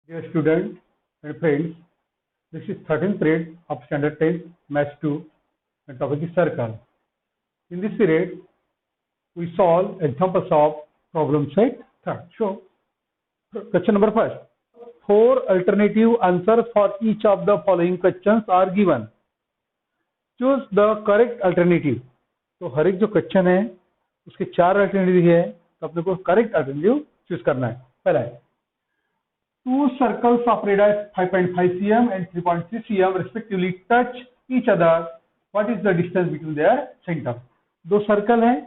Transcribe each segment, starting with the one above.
Dear students and friends, this is 13th period of Standard 10 Maths 2 and topic is circle. In this period, we solve examples of problem set third. So, question number first. 4 alternative answers for each of the following questions are given. Choose the correct alternative. तो हर एक जो question है उसके 4 alternative है, तो अपने को correct alternative choose करना है. पहला है 2 circles of radius 5.5 cm and 3.3 cm respectively touch each other. What is the distance between their center? 2 circle हैं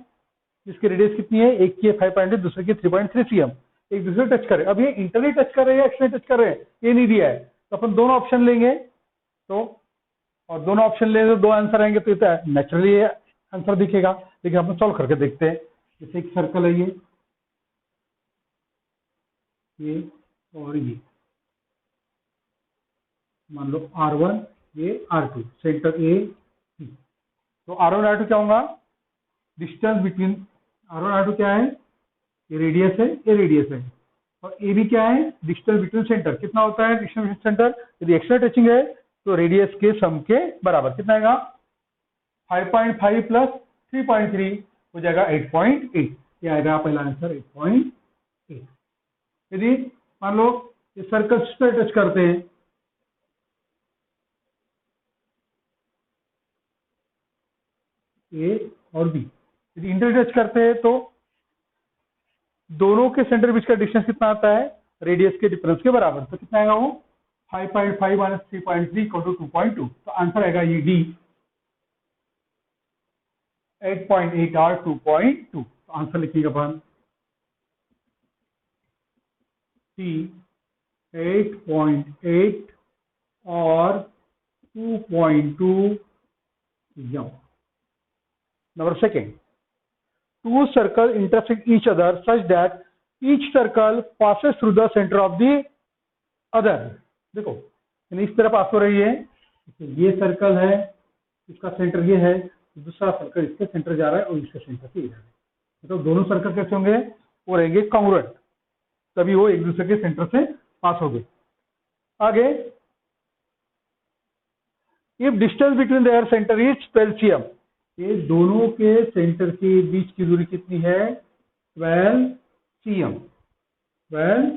जिसकी रेडियस कितनी है, एक की 5.5 दूसरे की 3.3 cm, एक दूसरे टच कर रहे हैं. अब ये इंटरली टच कर रहे हैं या एक्सटर्नली टच कर रहे हैं ये नहीं दिया है, तो अपन दोनों ऑप्शन लेंगे. तो और दोनों ऑप्शन लेंगे तो 2 आंसर आएंगे, तो नेचुरली आंसर दिखेगा. लेकिन अपन सॉल्व करके देखते हैं. जैसे एक सर्कल है ये और ये मान लो R1 ये R2, सेंटर A C. तो R1 R2 क्या होगा, डिस्टेंस बिटवीन R1 R2 क्या है, ये रेडियस है, ये रेडियस है. और ए बी क्या है, डिस्टेंस बिटवीन सेंटर. कितना होता है डिस्टेंस बिटवीन सेंटर, यदि एक्स्ट्रा टचिंग है तो रेडियस के सम के बराबर. कितना आएगा 5.5 प्लस 3.3 हो जाएगा 8.8. ये आएगा पहला आंसर 8.8. यदि मान लो ये सर्कल पे टच करते हैं, ए और बी, यदि इंटर टच करते हैं तो दोनों के सेंटर बीच का डिस्टेंस कितना आता है, रेडियस के डिफरेंस के बराबर. तो कितना आएगा वो 5.5 माइनस 3.3 इक्वल टू 2.2. तो आंसर आएगा ये डी 8.8 और 2.2. तो आंसर लिखिएगा अपन डी 8.8 और 2.2. Number second, 2 circles intersect each other such that each circle passes through the center of the other. देखो इस तरह पास हो रही है, ये सर्कल है, इसका सेंटर ये है, दूसरा सर्कल इसके सेंटर जा रहा है और इसके सेंटर से जा रहा है. तो दोनों सर्कल कैसे होंगे, वो रहेंगे कॉन्ग्रुएंट, तभी वो एक दूसरे के सेंटर से पास हो गए. आगे, if distance between their centre is 12 cm, ये दोनों के सेंटर के बीच की दूरी कितनी है 12 cm. 12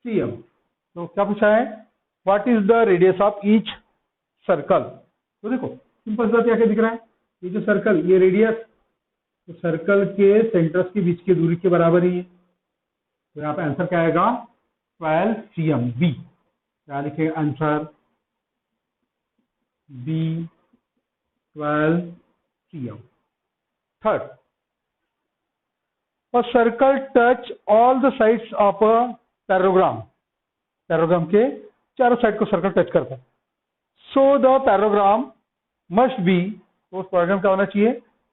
cm. तो क्या पूछा है, what is the radius of each circle. तो देखो सिंपल सा क्या दिख रहा है, ये जो सर्कल ये रेडियस, तो सर्कल के सेंटर्स के बीच की दूरी के बराबर ही है. तो यहाँ पे आंसर क्या आएगा 12 cm. बी क्या लिखेगा answer B 12 cm. Third, a circle touch all the sides of a parallelogram. पैराग्राम के चारों साइड को सर्कल टच करता है. सो द पैराग्राम मस्ट बी, तो उस पैराग्राम क्या होना चाहिए,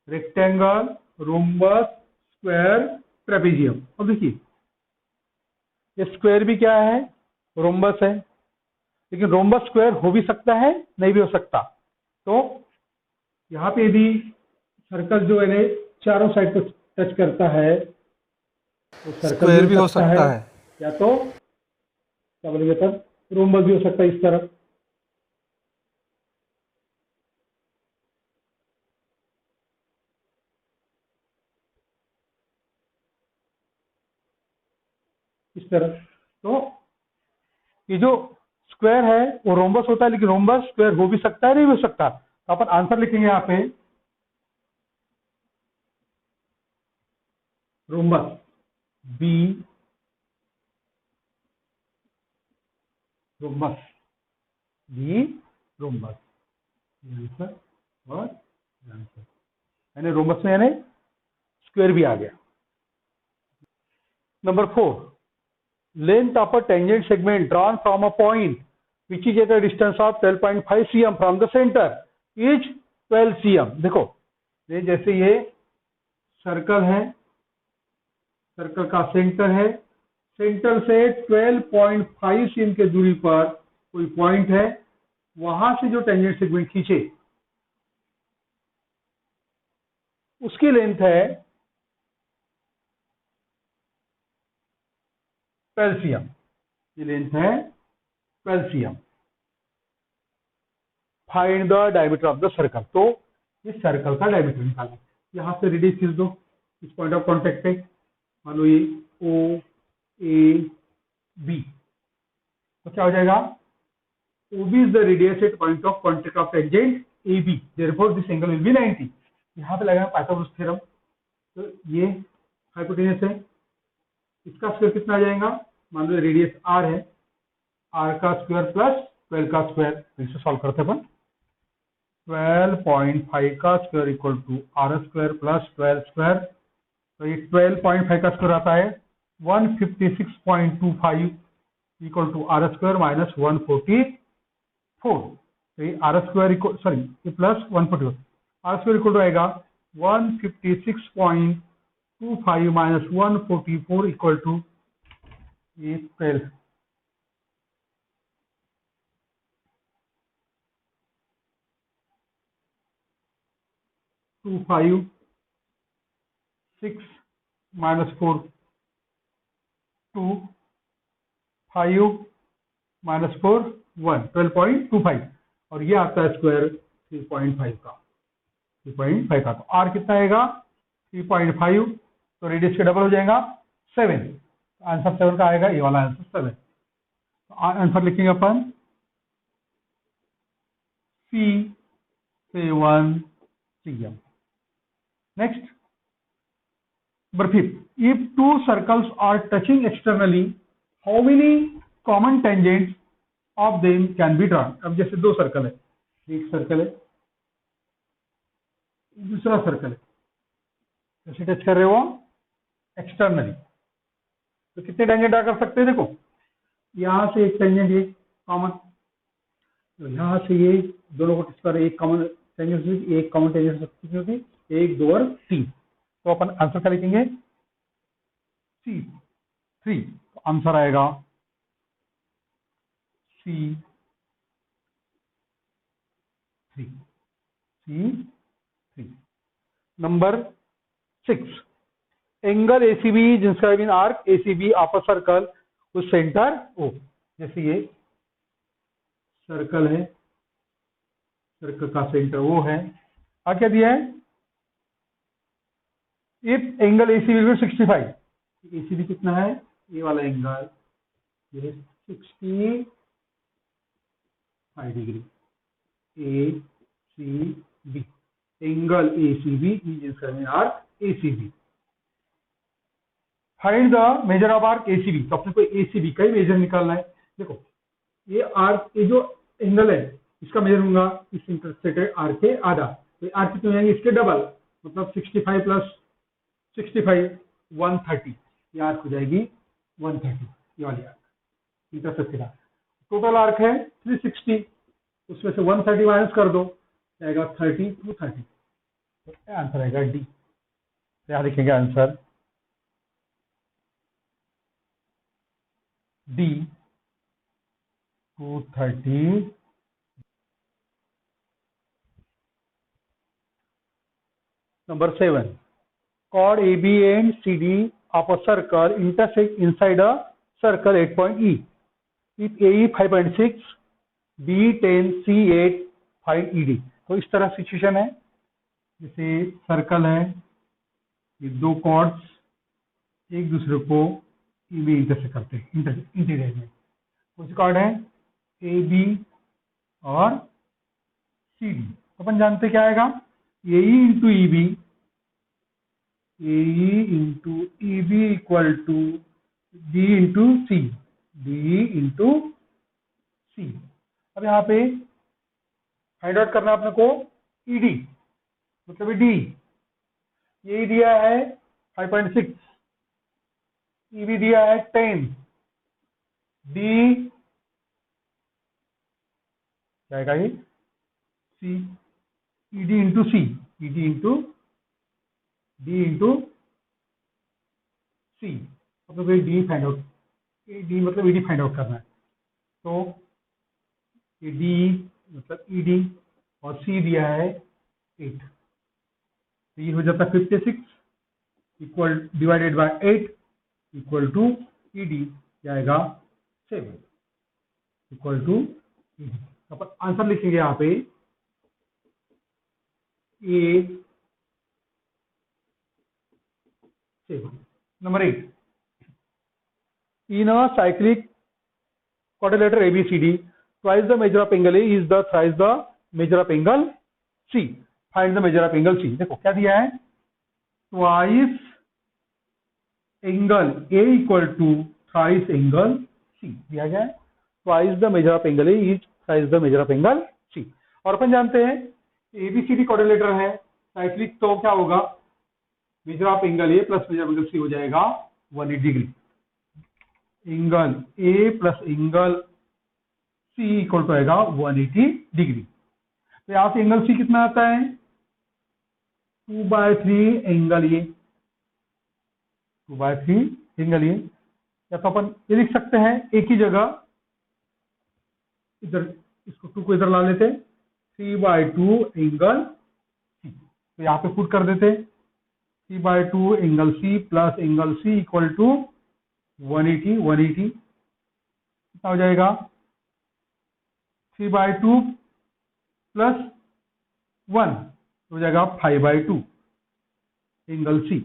रेक्टेंगल, रोम्बस, स्क्वायर, ट्रेपेजियम. अब देखिए ये स्क्वायर भी क्या है, रोम्बस है, लेकिन रोम्बस स्क्वायर हो भी सकता है नहीं भी हो सकता. तो यहाँ पे यदि सर्कल जो है चारों साइड को टच करता है तो सर्कल भी हो सकता है, या तो क्या बोलेंगे तब रोम्बस भी हो सकता है इस तरफ. इस तरफ. तो ये जो स्क्वायर है वो रोम्बस होता है, लेकिन रोम्बस स्क्वायर हो भी सकता है नहीं भी हो सकता. तो अपन आंसर लिखेंगे यहाँ पे rhombus B, rhombus B, rhombus answer और आंसर, यानी रोम्बस में यानी स्क्वायर भी आ गया. Number 4, length of a tangent segment drawn from a point which is at a distance of 12.5 cm from the centre is 12 cm. देखो ये जैसे ये सर्कल है, सर्कल का सेंटर है, सेंटर से 12.5 cm के दूरी पर कोई पॉइंट है, वहां से जो टेंजेंट सेगमेंट खींचे उसकी लेंथ है 12 cm. ये लेंथ है 12 cm। Find the diameter of the circle. तो ये सर्कल का डायमीटर निकालना। यहाँ से रेडियस खींच दो इस पॉइंट ऑफ कॉन्टेक्ट पे, मान लो ये ओ ए बी, तो क्या हो जाएगा, OB is the radius at point of contact of tangent AB, therefore this angle will be 90। यहाँ पे लगाया पाइथागोरस थ्योरम, तो ये हाइपोटेनस है, इसका स्क्वायर कितना आ जाएगा, मान लो रेडियस r है, r का स्क्वायर प्लस 12 का स्क्वायर, इसे सॉल्व करते हैं अपन। 12.5 का square equal to r square plus 12 square, तो ये 12.5 का स्क्वायर आता है 156.25 equal to r square minus 144। तो ये r स्क्वायर इक्वल, सॉरी ये plus 144, r square equal to आएगा 156.25 माइनस 144 इक्वल टू ये 12। Two five six minus 4 2 5 minus 4 1 12.25, और ये आता है स्क्वायर 3.5 का, 3.5 का। तो r कितना आएगा 3.5, तो रेडियस के डबल हो जाएगा 7, तो आंसर 7 का आएगा, ये वाला आंसर 7। तो आंसर लिखेंगे अपन C7 cm। Next number 5, if two circles are touching externally, how many common tangents of them can be drawn। अब जैसे दो सर्कल है, एक सर्कल है दूसरा सर्कल है, जैसे टच कर रहे हो एक्सटर्नली, तो कितने टेंजेंट ड्रा कर सकते हैं, देखो यहां से एक टेंजेंट ये कॉमन, तो यहां से ये दोनों को टच कर, एक कॉमन टेंजेंट, एक कॉमन टेंजेंट कितनी होती, 1 2 और 3। तो अपन आंसर क्या लिखेंगे C3, तो आंसर आएगा C3। नंबर 6, एंगल ACB जिसका mean arc ACB of a circle उस सेंटर O। जैसे ये सर्कल है, सर्कल का सेंटर O है, क्या दिया है, if angle ACB will 65, ACB कितना है, ये वाला एंगल ये 65 degree, ACB, angle ACB is arc ACB। Find the major of arc ACB, तो अपने को ACB का ही मेजर निकालना है। देखो ये आर्क, ये जो एंगल है इसका मेजर होगा इस इंटरसेक्टेड आर्क के आधा, तो आर्क कितने होंगे, इसके डबल, मतलब 65 प्लस 65 130, ये आर्क हो जाएगी 130, ये वाली arc intersected arc. Total arc है 360, उसमें से 130 माइनस कर दो, आएगा 30 to 30, तो आंसर आएगा डी। यहाँ लिखेंगे answer D 230। Number 7, chord AB and CD of a circle intersect inside a circle 8 point E, if AE 5.6 B 10 C 8 find ED। तो इस तरह सिचुएशन है, जैसे सर्कल है, ये दो कॉर्ड्स एक दूसरे को ई में इंटरसेक्ट करते हैं इंटीरियर में, कुछ कॉर्ड है ए बी और सी डी। अपन जानते क्या आएगा, A into E B, A into E B equal to D into C, D into C. अब यहाँ पे फाइंड आउट करना अपने को ईडी, मतलब डी, ये दिया है 5.6, ईबी दिया है 10, डी क्या आएगा ये सी, ईडी इंटू सी, ED into D into C. अब तो डी फाइंड आउट, डी मतलब ईडी फाइंड आउट करना है, तो ये डी मतलब ईडी और सी दिया है 8, तो ये हो जाता है 56 equal divided by 8 equal to ED, क्या आएगा 7 इक्वल टू अपन आंसर लिखेंगे यहाँ पे ए 7. Number 8, in a cyclic quadrilateral ABCD, twice the measure of angle A is the thrice the measure of angle C. Find the measure of angle C. देखो क्या दिया है, twice angle A equal to thrice angle C दिया गया है. Twice the measure of angle A is thrice the measure of angle C. और अपन जानते हैं ABCD क्वाड्रिलेटरल है, साइक्लिक, तो क्या होगा, measure of angle A plus measure of angle C हो जाएगा 180 degree. Angle A plus angle C equal to आएगा 180 डिग्री. तो यहां से एंगल सी कितना आता है, 2/3 एंगल ए, 2/3 एंगल ए. या तो अपन ये लिख सकते हैं एक ही जगह, इधर इसको 2 को इधर ला लेते, 3/2 एंगल सी. तो यहाँ पे पुट कर देते 3/2 angle C plus angle C equal to 180 कितना हो जाएगा, 3/2 प्लस 1 हो जाएगा 5/2 angle C,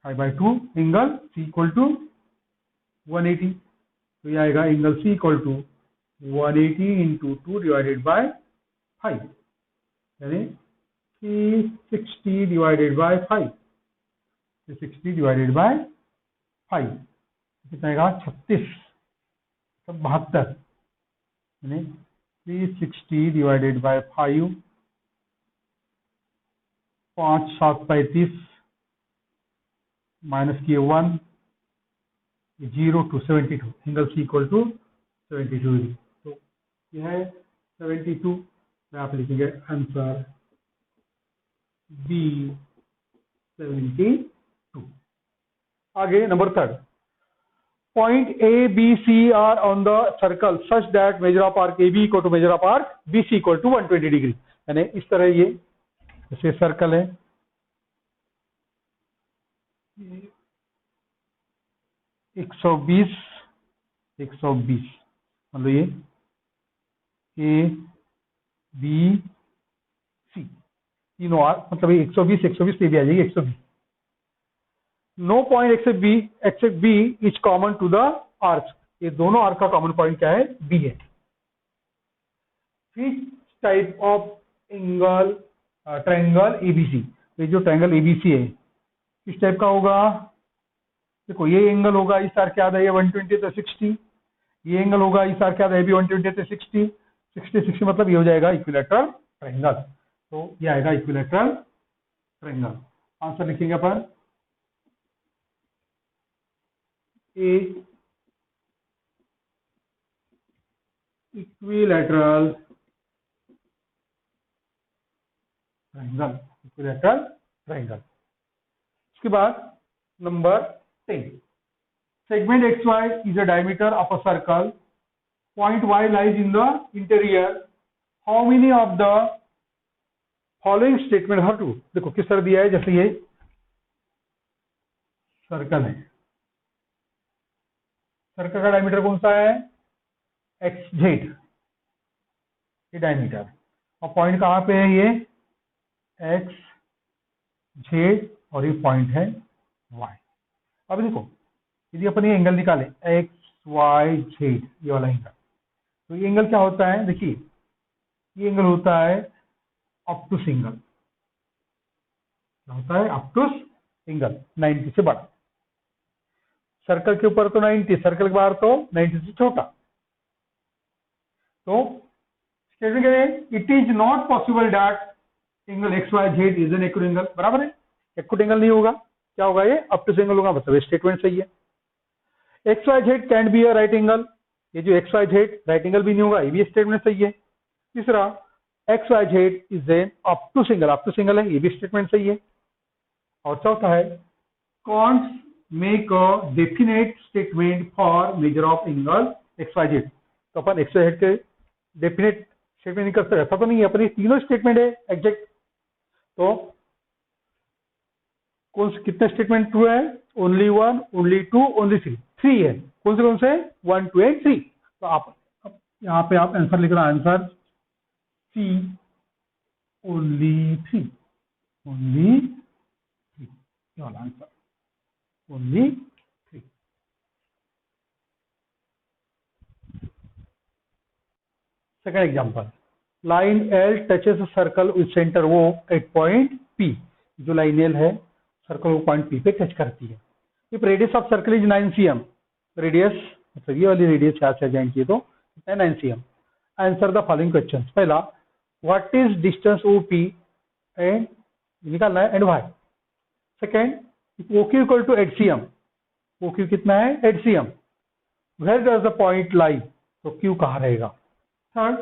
5/2 angle C equal to 180. तो ये आएगा angle C equal to 180 into 2 divided by 5, यानी 360 डिवाइडेड बाय 5, 360 डिवाइडेड बाय 5 कितना आएगा, 36, 72, यानी 360 डिवाइडेड बाय 5, 5 7 35 माइनस किए 1, 0 to 72, angle C equal to 72 degree. तो यह है 72. मैं आप लिखेंगे आंसर बी 72. आगे number 3, point A B C are on the circle such that measure of arc A B equal to measure of arc B C equal to 120 degree. यानी इस तरह ये जैसे सर्कल है, 120 मतलब ये ए बी सी तीनों आर्क, मतलब ये 120 पे भी आ जाएगी 120. No point except B is common to the arc. ये दोनों आर्क का कॉमन पॉइंट क्या है, बी है. Which type of angle triangle ABC, ये जो ट्रायंगल एबीसी है किस टाइप का होगा, देखो ये एंगल होगा इस आर्क क्या है 120 तो 60, ये एंगल होगा इस आर्क क्या है भी 120 तो 60, 60 मतलब ये हो जाएगा इक्विलैटरल ट्रायंगल. तो ये आएगा इक्विलैटरल ट्रायंगल. आंसर लिखेंगे अपन ए इक्विलैटरल ट्रायंगल. उसके बाद number 10, segment xy is a diameter of a circle, point y lies in the interior, how many of the following statement are true. देखो किस तरह दिया है, जैसे ये सर्कल है, सर्कल का डायमीटर कौन सा है, xz, ये डायमीटर, और पॉइंट कहाँ पे है, ये xz, और ये पॉइंट है y. अब देखो यदि अपन ये एंगल निकाले XYZ, ये वाला एंगल, तो ये एंगल क्या होता है, देखिए ये एंगल होता है ऑब्टूस एंगल, क्या होता है ऑब्टूस एंगल, 90 से बड़ा. सर्कल के ऊपर तो 90, सर्कल के बाहर तो 90 से छोटा. तो स्टेटमेंट क्या है, it is not possible that angle XYZ is an acute angle. बराबर है, एक्यूट एंगल नहीं होगा, क्या होगा, ये ऑब्टूस एंगल होगा. मतलब स्टेटमेंट सही है. XYZ can be a right angle, ये जो XYZ राइट एंगल भी नहीं होगा, ये भी स्टेटमेंट सही है. तीसरा XYZ is an obtuse angle, obtuse angle है, ये भी स्टेटमेंट सही है. और चौथा है can't make a definite statement for measure of angle XYZ. तो अपन XYZ के डेफिनेट स्टेटमेंट नहीं कर सकते, ऐसा तो नहीं है, अपनी तीनों स्टेटमेंट है एग्जैक्ट. तो कौन से कितने स्टेटमेंट ट्रू है, ओनली 1, ओनली 2, ओनली 3 है. कौन से 1, 2 एंड 3. तो आप यहाँ पे आप आंसर लिख रहे हैं, आंसर सी ओनली 3, ओनली 3, ये वाला answer only 3। Second example, line L touches a circle with centre O at point P. जो लाइन एल है सर्कल को पॉइंट पी पे टच करती है। If radius of circle is 9 cm, radius मतलब ये वाली रेडियस यहाँ से ज्वाइन किए तो 9 cm। Answer the following question. पहला, what is distance O P and निकालना है, and Y. Second, O Q equal to 8 cm, O Q कितना है 8 cm, where does the point lie, तो क्यू कहाँ रहेगा। Third,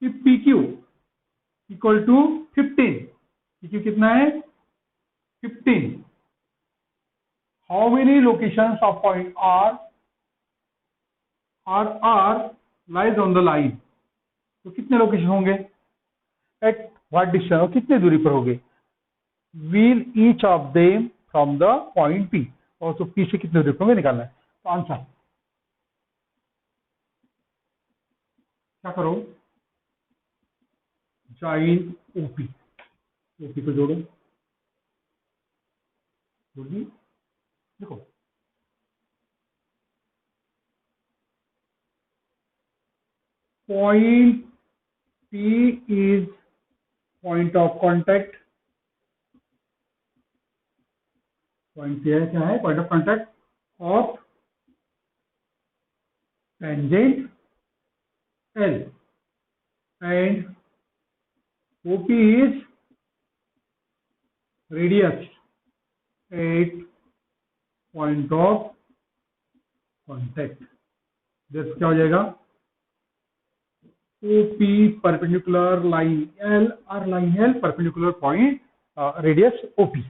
if P Q equal to 15, P Q कितना है 15, how many locations of point are lies on the line, तो कितने लोकेशन होंगे, एट व्हाट डिस्टेंस, और कितने दूरी पर होंगे, will each of them from the point P, और तो पी से कितने दूरी पर होंगे निकालना है। तो आंसर क्या करो, ज्वाइन ओपी, ओपी को जोड़ो, जोड़िए, देखो point P is point of contact, point P है क्या है, point of contact of tangent L, and OP is radius at point of contact. जैसे क्या हो जाएगा, ओपी परपेंडिकुलर लाइन एल, और line L perpendicular point radius OP.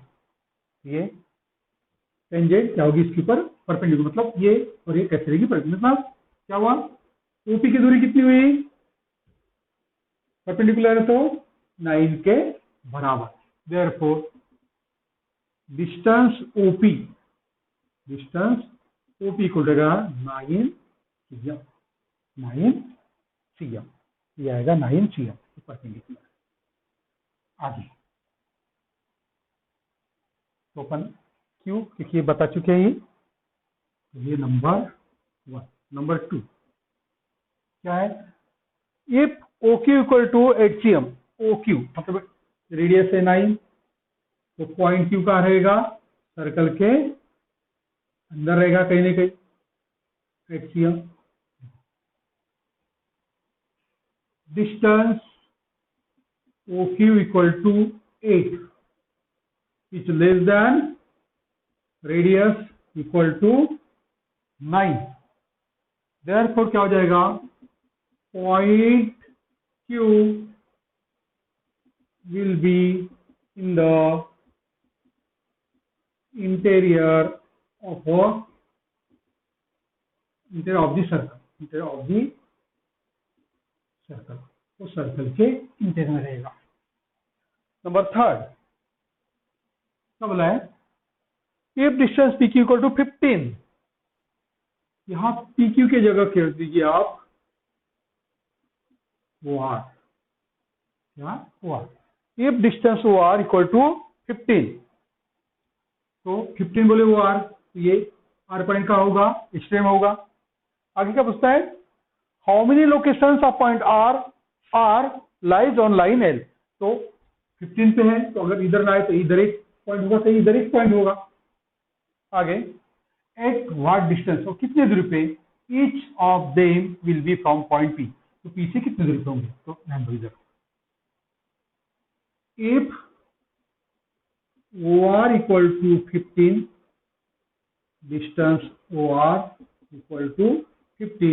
ये tangent क्या होगी इसके ऊपर परपेंडिकुलर, मतलब ये और ये कैसे रहेगी परपेंडिकुलर, मतलब क्या हुआ, ओपी की दूरी कितनी हुई, परपेंडिकुलर है तो 9 के बराबर। Therefore distance OP, distance OP को देगा 9 cm, 9 cm, ये आएगा 9 cm परपेंडिकुलर। आगे तो अपन क्यों, क्योंकि ये बता चुके हैं ये नंबर 1। नंबर 2 क्या है, if O Q equal to 8 cm, O Q मतलब रेडियस है 9, तो पॉइंट क्यू कहाँ रहेगा, सर्कल के अंदर रहेगा कहीं ना कहीं, 8 cm। Distance O Q equal to 8, is less than radius equal to 9। Therefore क्या हो जाएगा, point Q will be in the interior of a interior of the circle, interior of the circle, तो सर्कल के interior में रहेगा। Number 3 क्या बोला है, if distance P Q equal to 15, यहां पी क्यू की जगह खेल दीजिए आप ओ आर, क्या O R, if distance O R equal to 15, तो 15 बोले ओ आर, ये आर पॉइंट का होगा, एक्सट्रीम होगा। आगे क्या पूछता है, how many locations of point are lies on line L, तो 15 पे है तो अगर इधर ना आए तो इधर एक पॉइंट होगा, सही इधर एक पॉइंट होगा। आगे एट व्हाट डिस्टेंस, और कितने दूरी पे, each of them will be from point P, तो पी से कितने दूरी पे होंगे, तो ध्यान दो इधर, इफ O R equal to 15, distance OR equal to 50,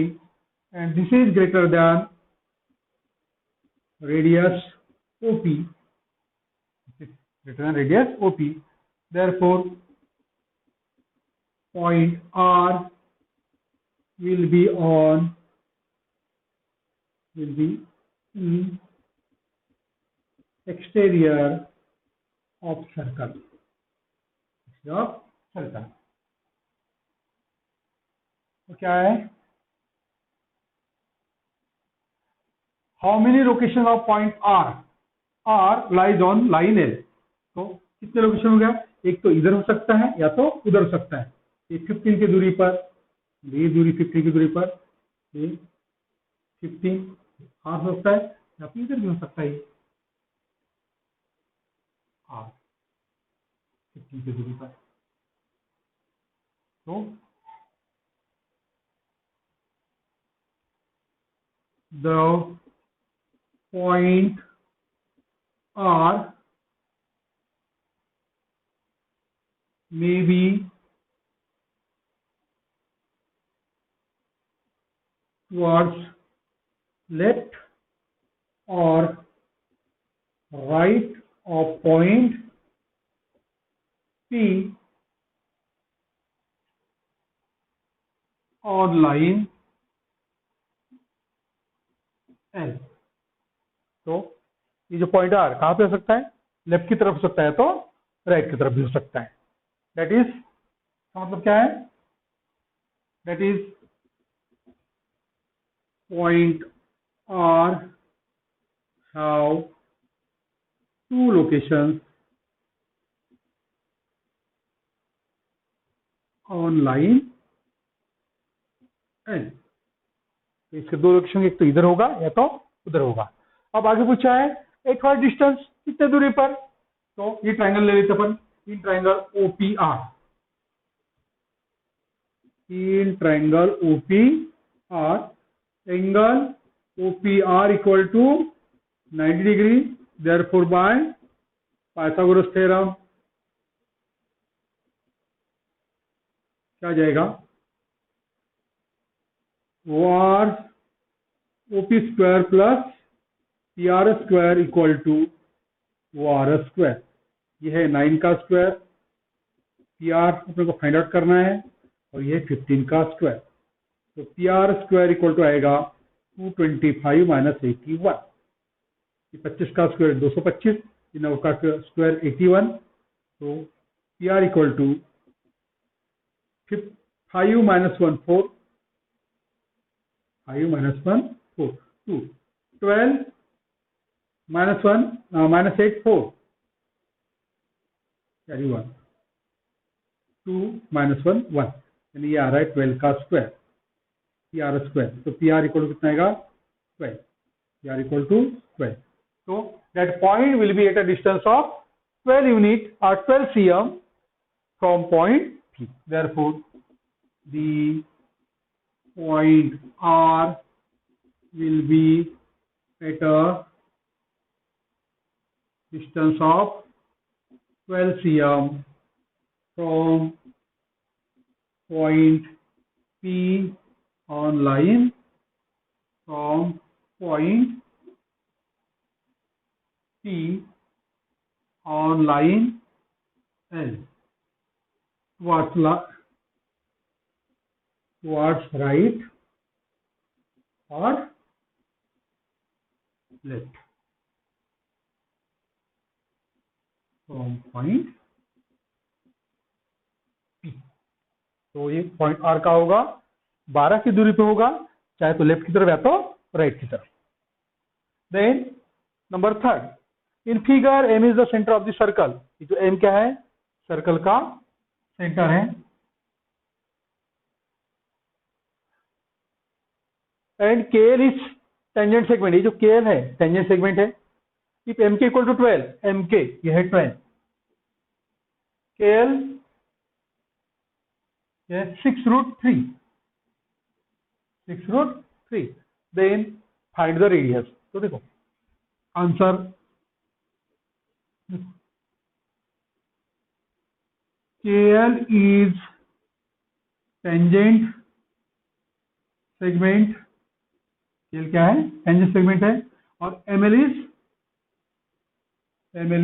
and this is greater than radius OP, greater than radius OP. Therefore, point R will be in exterior of circle, तो क्या है, how many location of point are lies on line L. तो कितने location हो गया, एक तो इधर हो सकता है या तो उधर हो सकता है। ये 15 की दूरी पर, ये दूरी 15 की दूरी पर, ये 15 आर हो सकता है या फिर इधर भी हो सकता है आर 15 की दूरी पर। तो the point R may be towards left or right of point P on line L। तो ये जो पॉइंट आर कहाँ पे हो सकता है, लेफ्ट की तरफ हो सकता है तो राइट की तरफ भी हो सकता है। दैट इज मतलब क्या है, that is point R have two locations on line L. तो इसके दो लोकेशन, एक तो इधर होगा या तो उधर होगा। अब आगे पूछा है एक और डिस्टेंस कितने दूरी पर, तो ये ट्रायंगल ले लेते अपन, in triangle OPR, in triangle OPR, angle OPR equal to 90 degree, therefore by Pythagoras theorem क्या जाएगा, वार OP square plus P R square equal to वार स्क्वायर। यह है 9 का स्क्वायर, पी आर अपने को फाइंड आउट करना है, और यह 15 का स्क्वायर। तो P R square equal to आएगा 225 माइनस 81। 25 का स्क्वायर 225, 9 का स्क्वायर 81। तो P R equal to 5 minus 1 4, 5 minus 1 4, 2, 12 minus 1 minus 8 4, carry 1, 2 minus 1 1, यानी ये आ रहा है 12 का स्क्वायर, पी आर स्क्वायर। तो पी आर इक्वल टू कितना आएगा 12, पी आर इक्वल टू 12। तो that point will be at a distance of 12 unit or 12 cm from point P। Therefore, the point R will be at a distance of 12 cm from point P on line, from point P on line L towards right or left, from point P। तो ये point are का होगा 12 की दूरी पे होगा, चाहे तो लेफ्ट की तरफ या तो राइट की तरफ। Then number 3, in figure M is the centre of the circle. जो एम क्या है, सर्कल का सेंटर है। एंड के एल इज टेंजेंट सेगमेंट, ये जो के एल है टेंजेंट सेगमेंट है। If M K equal to 12, M K ये है 12, K L 6√3, 6√3। Then find the radius. तो देखो answer, K L is tangent segment, KL क्या है, टेंजेंट सेगमेंट है, और ML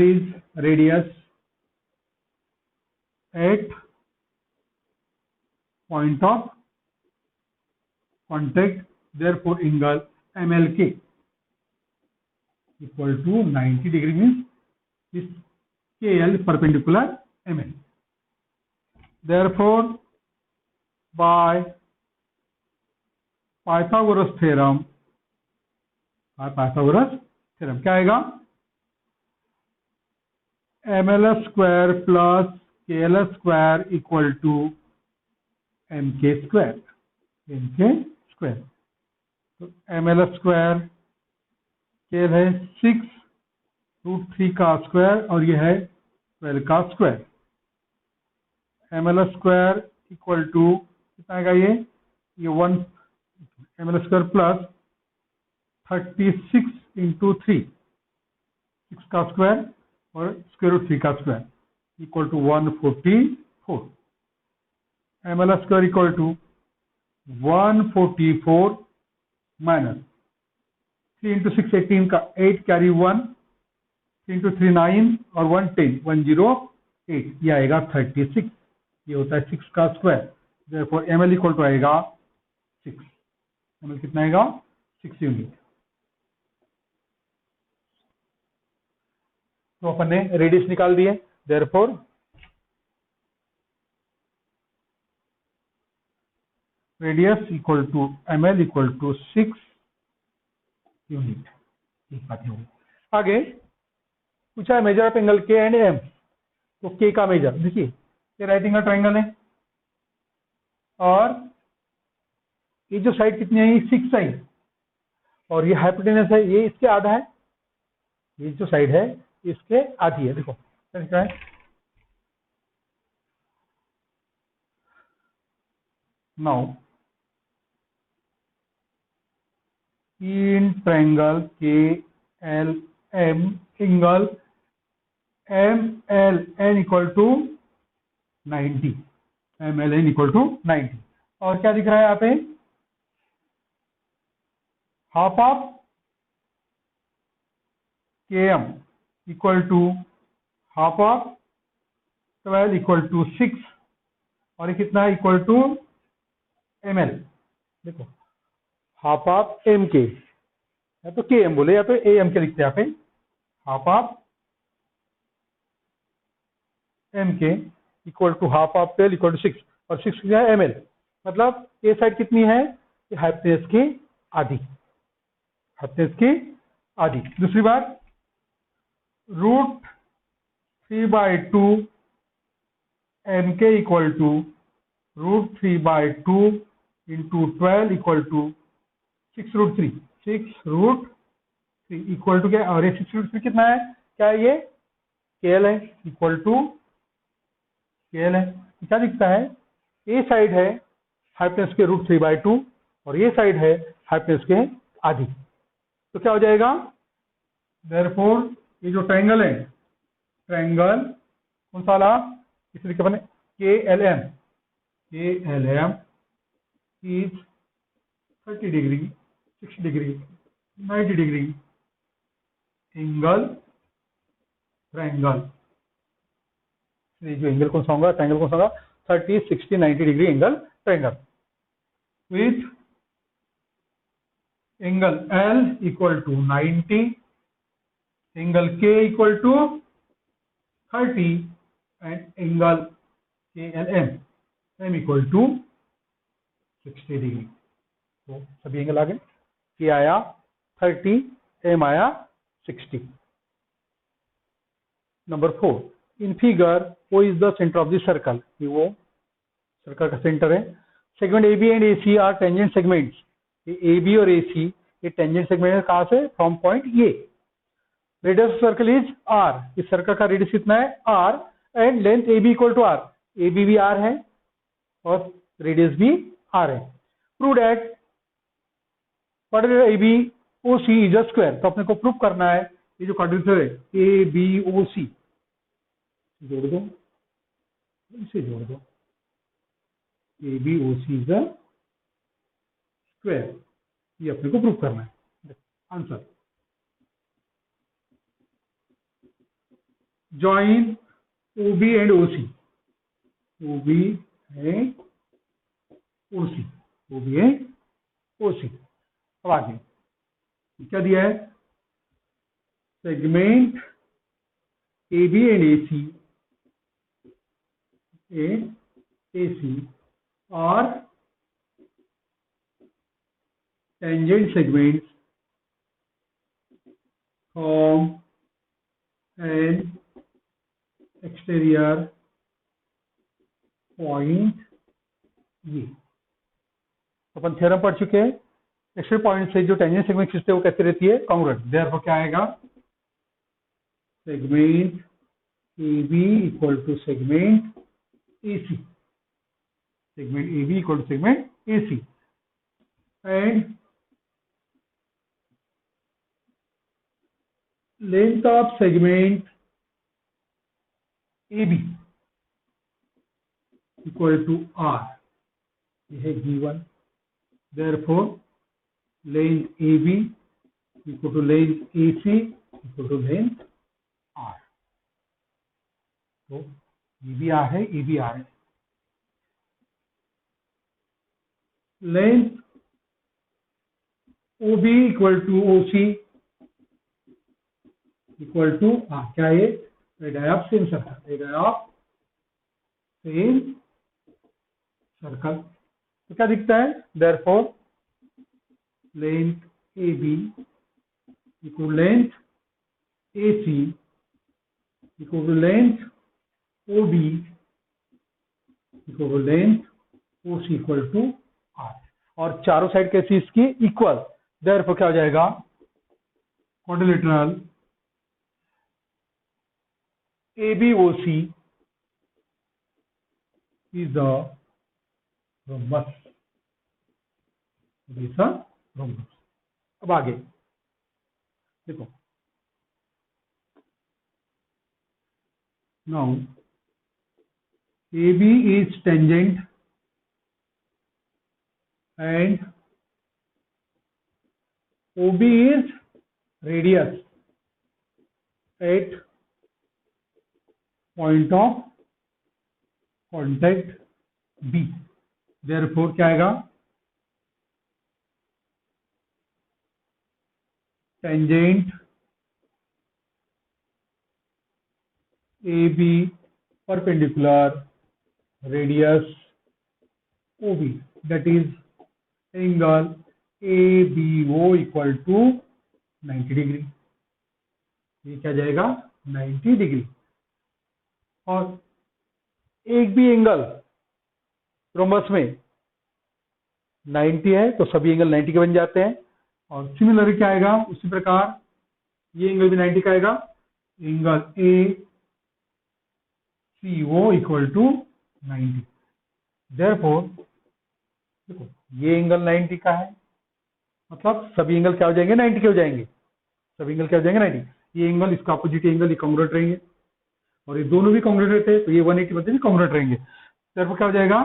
is radius at point of contact. Therefore angle MLK equal to 90 degree, means this KL perpendicular ML. Therefore by Pythagoras theorem, Pythagoras theorem क्या आएगा? mls square plus kls square equal to mk square. तो mls square KL है 6√3 का square और यह है 12 का square. mls square equal to कितना आएगा? ये 1 mls स्क्वायर प्लस 36 इंटू 3 6 का स्क्वायर और स्क्वायर रूट 3 का square equal to 144। mls square equal to 144 minus 3 into 6 18 का 8 कैरी 1 3 इंटू 3 9 और 1 10 108 ये आएगा 36। ये होता है 6 का square. Therefore ml equal to आएगा 6। ml कितना आएगा? 6 यूनिट। तो अपन ने रेडियस निकाल दिए। Therefore radius equal to ml equal to 6 unit. एक बात होगी। आगे पूछा है measure of angle K and M. तो के का मेजर देखिए, ये राइट एंगल ट्राइंगल है और ये जो साइड कितनी है? 6 साइड और ये हाइपोटेनस है, ये इसके आधा है। ये जो साइड है इसके आधी है। देखो क्या है? Now in triangle KLM angle MLN equal to 90। MLN equal to 90। और क्या दिख रहा है यहाँ पे? Half of KM equal to half of 12 equal to 6 और ये कितना है? Equal to ML। देखो हाफ ऑफ एम के, या तो के एम बोले या तो ए एम के लिखते हैं यहाँ पे। Half of M K equal to half of 12 equal to 6 और 6 क्या है? ML। मतलब ये साइड कितनी है? ये हाइपोटेनस की आधी। हाइपोटेनस की आधी। दूसरी बात √3/2 MK equal to √3/2 into 12 equal to 6√3। 6√3 equal to क्या? और ये 6√3 कितना है? क्या है? ये KL है इक्वल टू KL है। क्या दिखता है? ये साइड है हाइपोटेनस के √3/2 और ये साइड है हाइपोटेनस के आधी। तो क्या हो जाएगा? देयरफॉर ये जो ट्रायंगल है, ट्रायंगल कौन सा वाला? इस तरीके बने KLM is 30 degree 60 degree 90 degree angle triangle. ये जो एंगल कौन सा होगा? ट्रायंगल कौन सा होगा? 30 60 90 degree angle triangle with angle L equal to 90, angle K equal to 30 and angle KLM M equal to 60 degree. तो सभी एंगल आ गए। K आया 30, M आया 60। Number 4 in figure O is the centre of the circle. वो circle का centre है। Segment AB and AC are tangent segments. AB और AC ये टेंजेंट सेगमेंट है। कहां से? From point A। Radius of circle is R। इस circle का रेडियस कितना है? R and length AB equal to R। AB भी R है और रेडियस भी R है। Prove that quadrilateral ABOC is a square. तो अपने को प्रूव करना है ये जो क्वाड्रिलेटरल है ABOC, जोड़ दो, इसे जोड़ दो, ABOC इज अ स्क्वायर। ये अपने को प्रूव करना है। Answer join OB and OC। OB and OC, OB and OC। अब आगे क्या दिया है? Segment AB and AC are tangent segments from an exterior point A। Upon theorem पढ़ चुके हैं, एक्सटीरियर पॉइंट से जो टेंजेंट सेगमेंट खींचते हैं वो कैसे रहती है, कॉन्ग्रुएंट। देयरफॉर क्या आएगा, segment AB equal to segment AC, segment AB equal to segment AC, and length of segment AB equal to R, this is given. Therefore length AB equal to length AC equal to length R। तो AB R है, AB R है। Length OB equal to OC equal to R, क्या है, radius of same circle, radius of same circle. तो क्या दिखता है, therefore length AB equal length AC equal to length OB equal to length OC equal to R, और चारों side कैसी इसकी, इक्वल। देयरफॉर क्या हो जाएगा, quadrilateral ABOC is the rhombus, it is a rhombus। अब आगे देखो, now AB is tangent and OB is radius at point of contact B। therefore क्या आएगा, tangent AB perpendicular radius OB, that is angle ABO equal to 90 degree. ये क्या जाएगा, 90 degree. और एक भी एंगल रोम्बस में 90 है तो सभी एंगल 90 के बन जाते हैं। और सिमिलरली क्या आएगा, उसी प्रकार ये एंगल भी 90 का आएगा, angle ACO equal to 90। Therefore देखो ये एंगल 90 का है, मतलब सभी एंगल क्या हो जाएंगे, 90 के हो जाएंगे, सभी एंगल क्या हो जाएंगे, 90। ये एंगल इसका अपोजिट एंगल, ये कॉन्ग्रुएंट रहेंगे, और ये दोनों भी कॉन्ग्रुएंट रहते हैं तो ये 180 बदले भी कॉन्ग्रुएंट रहेंगे। देयरफॉर क्या हो जाएगा,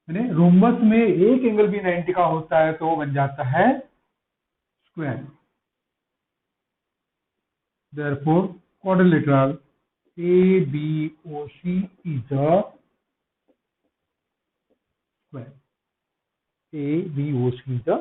यानी रोम्बस में एक एंगल भी 90 का होता है तो वो बन जाता है square. Therefore quadrilateral ABOC is a square, ABOC is a